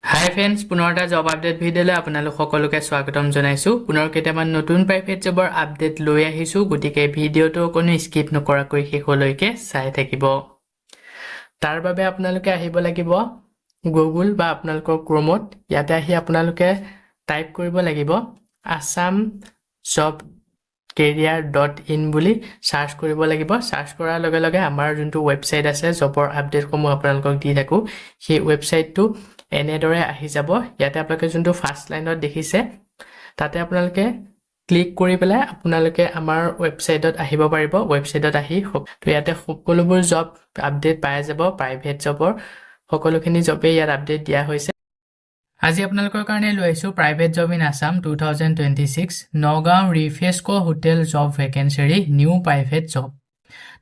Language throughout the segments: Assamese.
হাই ফ্ৰেণ্ডছ, পুনৰ এটা জব আপডেট ভিডিঅ'লৈ আপোনালোক সকলোকে স্বাগতম জনাইছোঁ। পুনৰ কেইটামান নতুন প্ৰাইভেট জবৰ আপডেট লৈ আহিছোঁ, গতিকে ভিডিঅ'টো কোনো স্কিপ নকৰাকৈ শেষলৈকে চাই থাকিব। তাৰ বাবে আপোনালোকে আহিব লাগিব গুগল বা আপোনালোকৰ ক্ৰমত। ইয়াতে আহি আপোনালোকে টাইপ কৰিব লাগিব আছাম জব career.in বুলি সাৰ্চ কৰিব লাগিব। সাৰ্চ কৰাৰ লগে লগে আমাৰ যোনটো ৱেবছাইট আছে জবৰ আপডেটসমূহ আপোনালোকক দি থাকোঁ, সেই ৱেবছাইটটো এনেদৰে আহি যাব। ইয়াতে আপোনালোকে যোনটো ফাৰ্ষ্ট লাইনত দেখিছে তাতে আপোনালোকে ক্লিক কৰি পেলাই আপোনালোকে আমাৰ ৱেবছাইটত আহিব পাৰিব। ৱেবছাইটত আহি তো ইয়াতে সকলোবোৰ জব আপডেট পাই যাব। প্ৰাইভেট জবৰ সকলোখিনি জবেই ইয়াত আপডেট দিয়া হৈছে। আজি আপোনালোকৰ কাৰণে লৈ আহিছোঁ private job in Assam 2026 Nagaon Refresco hotel job vacancy new private job.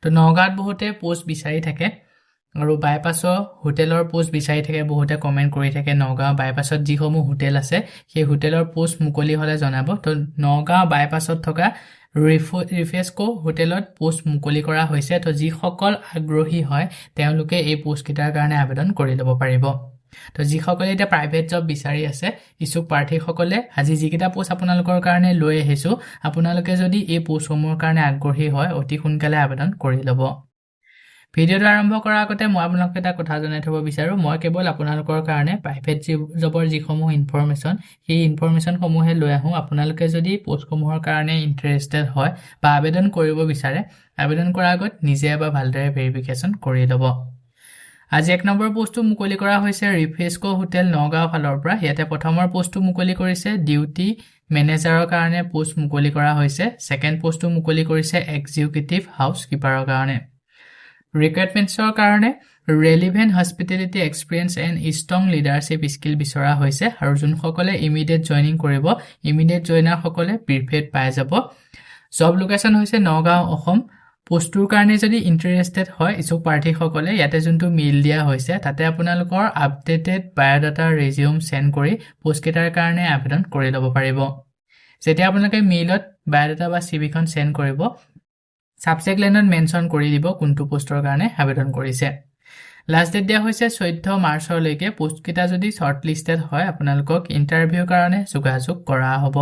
তো নগাঁৱত বহুতে পোষ্ট বিচাৰি থাকে আৰু বাইপাছৰ হোটেলৰ পোষ্ট বিচাৰি থাকে। বহুতে কমেণ্ট কৰি থাকে নগাঁও বাইপাছত যিসমূহ হোটেল আছে সেই হোটেলৰ পোষ্ট মুকলি হ'লে জনাব। তো নগাঁও বাইপাছত থকা ৰিফ্ৰেস্কো হোটেলত পোষ্ট মুকলি কৰা হৈছে। তো যিসকল আগ্ৰহী হয় তেওঁলোকে এই পোষ্টকেইটাৰ কাৰণে আবেদন কৰি ল'ব পাৰিব। তো যিসকলে এতিয়া প্ৰাইভেট জব বিচাৰি আছে ইচ্ছুক প্ৰাৰ্থীসকলে আজি যিকেইটা পোষ্ট আপোনালোকৰ কাৰণে লৈ আহিছোঁ, আপোনালোকে যদি এই পোষ্টসমূহৰ কাৰণে আগ্ৰহী হয় অতি সোনকালে আবেদন কৰি ল'ব। ভিডিঅ'টো আৰম্ভ কৰাৰ আগতে মই আপোনালোকক এটা কথা জনাই থ'ব বিচাৰোঁ, মই কেৱল আপোনালোকৰ কাৰণে প্ৰাইভেট জবৰ যিসমূহ ইনফৰমেশ্যন সেই ইনফৰমেশ্যনসমূহে লৈ আহোঁ। আপোনালোকে যদি পোষ্টসমূহৰ কাৰণে ইণ্টাৰেষ্টেড হয় বা আবেদন কৰিব বিচাৰে, আবেদন কৰাৰ আগত নিজে এবাৰ ভালদৰে ভেৰিফিকেশ্যন কৰি ল'ব। আজি 1 নম্বৰ পোষ্টটো মুকলি কৰা হৈছে ৰিফ্ৰেস্কো হোটেল নগাঁও ফালৰ পৰা। ইয়াতে প্ৰথমৰ পোষ্টটো মুকলি কৰিছে ডিউটি মেনেজাৰৰ কাৰণে পোষ্ট মুকলি কৰা হৈছে। ছেকেণ্ড পোষ্টটো মুকলি কৰিছে এক্সিকিউটিভ হাউচ কিপাৰৰ কাৰণে। ৰিক্ৰুইটমেণ্টছৰ কাৰণে relevant hospitality experience and strong leadership skill বিচৰা হৈছে আৰু যোনসকলে ইমিডিয়েট জইনিং কৰিব, ইমিডিয়েট জইনাৰসকলে প্ৰিফেড পাই যাব। জব লোকেশ্যন হৈছে নগাঁও, অসম। পোষ্টটোৰ কাৰণে যদি ইণ্টাৰেষ্টেড হয় ইচ্ছুক প্ৰাৰ্থীসকলে ইয়াতে যোনটো মেইল দিয়া হৈছে তাতে আপোনালোকৰ আপডেটেড বায়'ডাটা ৰেজিউম চেণ্ড কৰি পোষ্টকেইটাৰ কাৰণে আবেদন কৰি ল'ব পাৰিব। যেতিয়া আপোনালোকে মেইলত বায়'ডাটা বা চিভিখন চেণ্ড কৰিব, ছাবজেক্ট লাইনত মেনশ্যন কৰি দিব কোনটো পোষ্টৰ কাৰণে আবেদন কৰিছে। লাষ্ট ডেট দিয়া হৈছে 14 মাৰ্চলৈকে। পোষ্টকেইটা যদি শ্বৰ্ট লিষ্টেড হয় আপোনালোকক ইণ্টাৰভিউৰ কাৰণে যোগাযোগ কৰা হ'ব।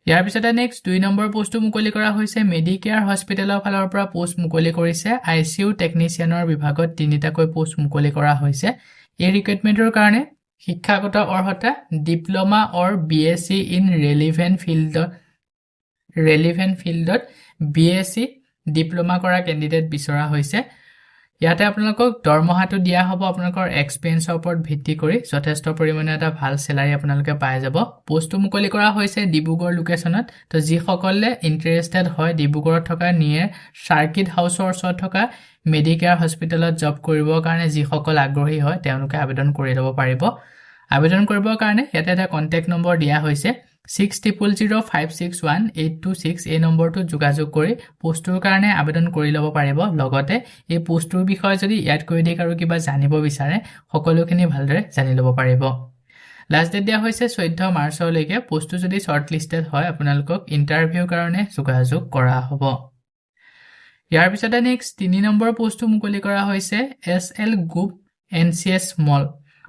ইয়াৰ পিছতে নেক্সট 2 নম্বৰ পোষ্টটো মুকলি কৰা হৈছে মেডিকেয়াৰ হস্পিটেলৰ ফালৰ পৰা পোষ্ট মুকলি কৰিছে। ICU টেকনিচিয়ানৰ বিভাগত 3টাকৈ পোষ্ট মুকলি কৰা হৈছে। এই ৰিক্ৰুইটমেণ্টৰ কাৰণে শিক্ষাগত অৰ্হতা diploma or BSc in relevant ফিল্ডত BSc ডিপ্ল'মা কৰা কেণ্ডিডেট বিচৰা হৈছে। ইয়াতে আপোনালোকক দৰমহাটো দিয়া হ'ব আপোনালোকৰ এক্সপেৰিয়েঞ্চৰ ওপৰত ভিত্তি কৰি। যথেষ্ট পৰিমাণে এটা ভাল চেলাৰী আপোনালোকে পাই যাব। পোষ্টটো মুকলি কৰা হৈছে ডিব্ৰুগড় লোকেশ্যনত। তো যিসকলে ইণ্টাৰেষ্টেড হয় ডিব্ৰুগড়ত থকা নিয়েৰ চাৰ্কিট হাউচৰ ওচৰত থকা মেডিকেয়াৰ হস্পিটেলত জব কৰিবৰ কাৰণে যিসকল আগ্ৰহী হয় তেওঁলোকে আবেদন কৰি ল'ব পাৰিব। আবেদন কৰিবৰ কাৰণে ইয়াতে এটা কণ্টেক্ট নম্বৰ দিয়া হৈছে 6005618226। এই নম্বৰটোত যোগাযোগ কৰি পোষ্টটোৰ কাৰণে আবেদন কৰি ল'ব পাৰিব। লগতে এই পোষ্টটোৰ বিষয়ে যদি ইয়াতকৈ অধিক আৰু কিবা জানিব বিচাৰে সকলোখিনি ভালদৰে জানি ল'ব পাৰিব। লাষ্ট ডেট দিয়া হৈছে 14 মাৰ্চলৈকে। পোষ্টটো যদি শ্বৰ্ট লিষ্টেড হয় আপোনালোকক ইণ্টাৰভিউৰ কাৰণে যোগাযোগ কৰা হ'ব। ইয়াৰ পিছতে নেক্সট 3 নম্বৰ পোষ্টটো মুকলি কৰা হৈছে SL গ্ৰুপ NCS মল।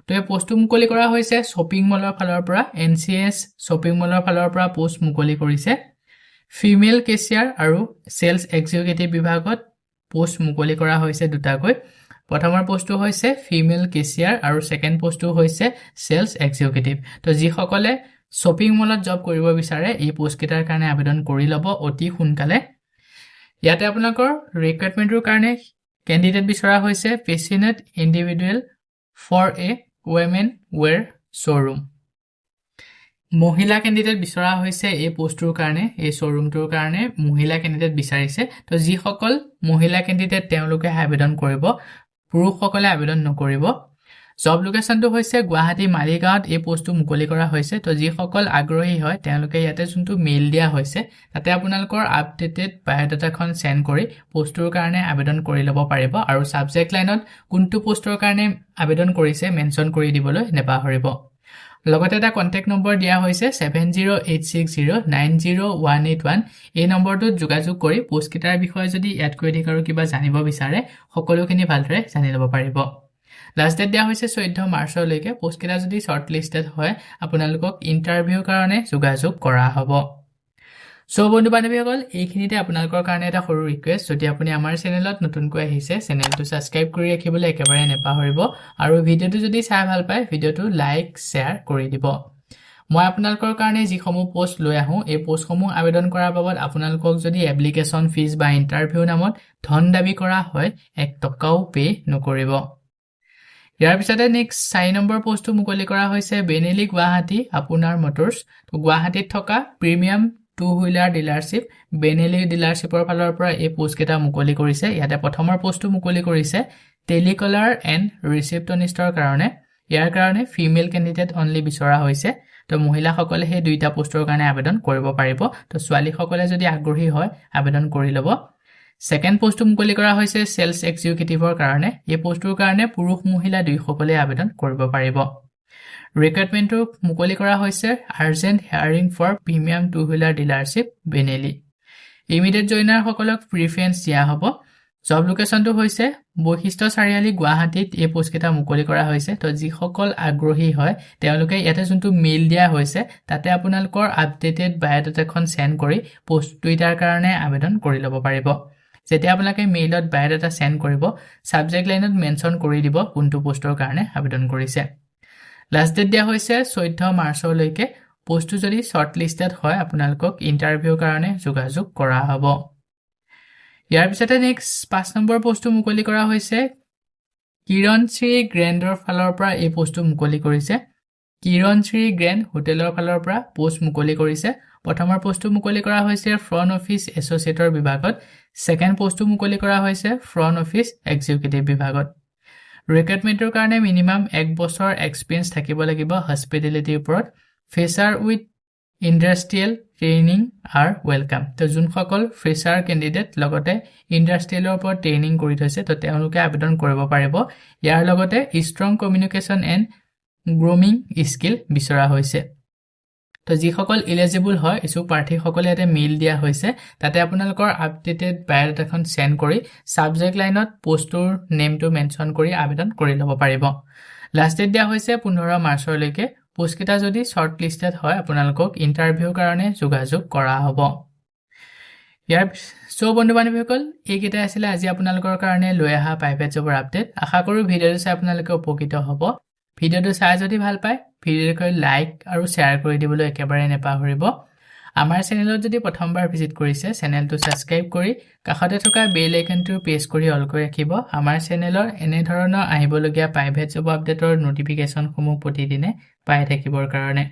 তো এই পোষ্টটো মুকলি কৰা হৈছে শ্বপিং মলৰ ফালৰ পৰা। NCS শ্বপিং মলৰ ফালৰ পৰা পোষ্ট মুকলি কৰিছে। ফিমেল কেচিয়াৰ আৰু চেলছ এক্সিকিউটিভ বিভাগত পোষ্ট মুকলি কৰা হৈছে 2টাকৈ। প্ৰথমৰ পোষ্টটো হৈছে ফিমেল কেচিয়াৰ আৰু ছেকেণ্ড পোষ্টটো হৈছে চেলছ এক্সিকিউটিভ। তো যিসকলে শ্বপিং মলত জব কৰিব বিচাৰে এই পোষ্টকেইটাৰ কাৰণে আবেদন কৰি ল'ব অতি সোনকালে। ইয়াতে আপোনালোকৰ ৰিক্ৰুইটমেণ্টৰ কাৰণে কেণ্ডিডেট বিচৰা হৈছে passionate individual for a women wear showroom। মহিলা কেণ্ডিডেট বিচৰা হৈছে এই পোষ্টটোৰ কাৰণে। এই শ্ব'ৰুমটোৰ কাৰণে মহিলা কেণ্ডিডেট বিচাৰিছে। তো যিসকল মহিলা কেণ্ডিডেট তেওঁলোকে আবেদন কৰিব, পুৰুষসকলে আবেদন নকৰিব। জব লোকেশ্যনটো হৈছে গুৱাহাটী মালিগাঁৱত এই পোষ্টটো মুকলি কৰা হৈছে। তো যিসকল আগ্ৰহী হয় তেওঁলোকে ইয়াতে যোনটো মেইল দিয়া হৈছে তাতে আপোনালোকৰ আপডেটেড বায়'ডাটাখন চেণ্ড কৰি পোষ্টটোৰ কাৰণে আবেদন কৰি ল'ব পাৰিব আৰু ছাবজেক্ট লাইনত কোনটো পোষ্টৰ কাৰণে আবেদন কৰিছে মেনশ্যন কৰি দিবলৈ নেপাহৰিব। লগতে এটা কণ্টেক্ট নম্বৰ দিয়া হৈছে 7086090181। এই নম্বৰটোত যোগাযোগ কৰি পোষ্টকেইটাৰ বিষয়ে যদি ইয়াতকৈ অধিক আৰু কিবা জানিব বিচাৰে সকলোখিনি ভালদৰে জানি ল'ব পাৰিব। লাষ্ট ডেট দিয়া হৈছে 14 মাৰ্চলৈকে পোষ্টকেইটা যদি শ্বৰ্ট লিষ্টেড হয় আপোনালোকক ইণ্টাৰভিউৰ কাৰণে যোগাযোগ কৰা হ'ব সো বন্ধু বান্ধৱীসকল এইখিনিতে আপোনালোকৰ কাৰণে এটা সৰু ৰিকুৱেষ্ট যদি আপুনি আমাৰ চেনেলত নতুনকৈ আহিছে চেনেলটো সাবস্ক্ৰাইব কৰি ৰাখিবলৈ একেবাৰে নেপাহৰিব আৰু ভিডিঅ'টো যদি চাই ভাল পায় ভিডিঅ'টো লাইক শেয়াৰ কৰি দিব মই আপোনালোকৰ কাৰণে যিসমূহ পোষ্ট লৈ আহোঁ এই পোষ্টসমূহ আবেদন কৰাৰ বাবদ আপোনালোকক যদি এপ্লিকেশ্যন ফিজ বা ইণ্টাৰভিউ নামত ধন দাবী কৰা হয় 1 টকাও পে নকৰিব ইয়াৰ পিছতে নেক্সট 4 নম্বৰ পোষ্টটো মুকলি কৰা হৈছে বেনেলি গুৱাহাটী আপোনাৰ মটৰছ তো গুৱাহাটীত থকা premium two wheeler dealership Benelli ডিলাৰশ্বিপৰ ফালৰ পৰা এই পোষ্ট কেইটা মুকলি কৰিছে ইয়াতে প্ৰথমৰ পোষ্টটো মুকলি কৰিছে টেলিকলাৰ এণ্ড ৰিসেপশ্যনিষ্টৰ কাৰণে ইয়াৰ কাৰণে ফিমেল কেণ্ডিডেট অনলি বিচৰা হৈছে তো মহিলাসকলে সেই দুইটা পোষ্টৰ কাৰণে আবেদন কৰিব পাৰিব তো ছোৱালীসকলে যদি আগ্ৰহী হয় আবেদন কৰি ল'ব সেকেন্ড পোষ্টটো মুকলি কৰা হৈছে সেলস এক্সিকিউটিভৰ কাৰণে এই পোষ্টটোৰ কাৰণে পুৰুষ মহিলা দুইসকলে আবেদন কৰিব পাৰিব ৰিক্ৰুটমেন্টটো মুকলি কৰা হৈছে urgent hiring for premium two wheeler dealership Benelli immediate joiner সকলক প্ৰিফাৰেন্স দিয়া হ'ব জব লোকেশনটো হৈছে বৈশিষ্ট্য চাৰিআলি গুৱাহাটীত এই পোষ্ট কেইটা মুকলি কৰা হৈছে তো যিসকল আগ্ৰহী হয় তেওঁলোকে ইয়াতে যোনটো মেইল দিয়া হৈছে তাতে আপোনালোকৰ আপডেটেড বায়োডাটাখন সেন্ড কৰি পোষ্ট টুইটাৰ কাৰণে আবেদন কৰি ল'ব পাৰিব যেতিয়া আপোনালোকে মেইলত বায়োডাটা সেন্ড কৰিব সাবজেক্ট লাইনত মেনশন কৰি দিব কোনটো পোষ্টৰ কাৰণে আবেদন কৰিছে লাষ্ট ডেট দিয়া হৈছে 14 মাৰ্চলৈকে পোষ্টটো যদি শ্বৰ্ট লিষ্টেড হয় আপোনালোকক ইণ্টাৰভিউৰ কাৰণে যোগাযোগ কৰা হ'ব ইয়াৰ পিছতে নেক্সট 5 নম্বৰ পোষ্টটো মুকলি কৰা হৈছে কিৰণ শ্ৰী গ্ৰেণ্ডৰ ফালৰ পৰা এই পোষ্টটো মুকলি কৰিছে কিৰণ শ্ৰী গ্ৰেণ্ড হোটেলৰ ফালৰ পৰা পোষ্ট মুকলি কৰিছে প্ৰথমৰ পোষ্টটো মুকলি কৰা হৈছে ফ্ৰণ্ট অফিচ এছ'চিয়েটৰ বিভাগত সেকেন্ড পোষ্টটো মুকলি কৰা হৈছে ফ্ৰণ্ট অফিচ এক্সিকিউটিভ বিভাগত ৰিক্ৰুটমেন্টৰ কাৰণে মিনিমাম 1 বছৰ এক্সপেৰিয়েন্স থাকিব লাগিব হস্পিটেলিটিৰ ওপৰত fresher with industrial training R welcome তো যোনসকল ফ্ৰেছাৰ কেণ্ডিডেট লগতে ইণ্ডাষ্ট্ৰিয়েলৰ ওপৰত ট্ৰেইনিং কৰি থৈছে তো তেওঁলোকে আবেদন কৰিব পাৰিব ইয়াৰ লগতে strong communication and grooming skill বিচৰা হৈছে তো যিসকল এলিজিবল হয় ইছুক প্ৰাৰ্থীসকলে ইয়াতে মেইল দিয়া হৈছে তাতে আপোনালোকৰ আপডেটেড বায়োডাটাখন সেন্ড কৰি সাবজেক্ট লাইনত পোষ্টৰ নেমটো মেনশন কৰি আবেদন কৰি ল'ব পাৰিব লাষ্ট ডেট দিয়া হৈছে 15 মাৰ্চলৈকে পোষ্ট কেইটা যদি শ্বৰ্ট লিষ্টেড হয় আপোনালোকক ইণ্টাৰভিউৰ কাৰণে যোগাযোগ কৰা হ'ব ইয়াৰ সো বন্ধু বান্ধৱীসকল এইকেইটা আছিল আজি আপোনালোকৰ কাৰণে লৈ অহা প্ৰাইভেট জবৰ আপডেট আশা কৰোঁ ভিডিঅ'টো চাই আপোনালোকে উপকৃত হ'ব ভিডিঅ'টো চাই যদি ভাল পায় ভিডিঅ'টো লাইক আৰু শেয়াৰ কৰি দিবলৈ একেবাৰে নেপাহৰিব আমাৰ চেনেলত যদি প্ৰথমবাৰ ভিজিট কৰিছে চেনেলটো সাবস্ক্ৰাইব কৰি কাষতে থকা বেল আইকনটো প্ৰেছ কৰি অল কৰি ৰাখিব আমাৰ চেনেলৰ এনে ধৰণৰ আহিবলগীয়া প্ৰাইভেট জব আপডেটৰ নটিফিকেশ্যনসমূহ প্ৰতিদিনে পাই থাকিবৰ কাৰণে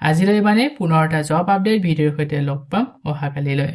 আজিলৈ মানে পুনৰ এটা জব আপডেট ভিডিঅ'ৰ সৈতে লগ পাম অহাকালিলৈ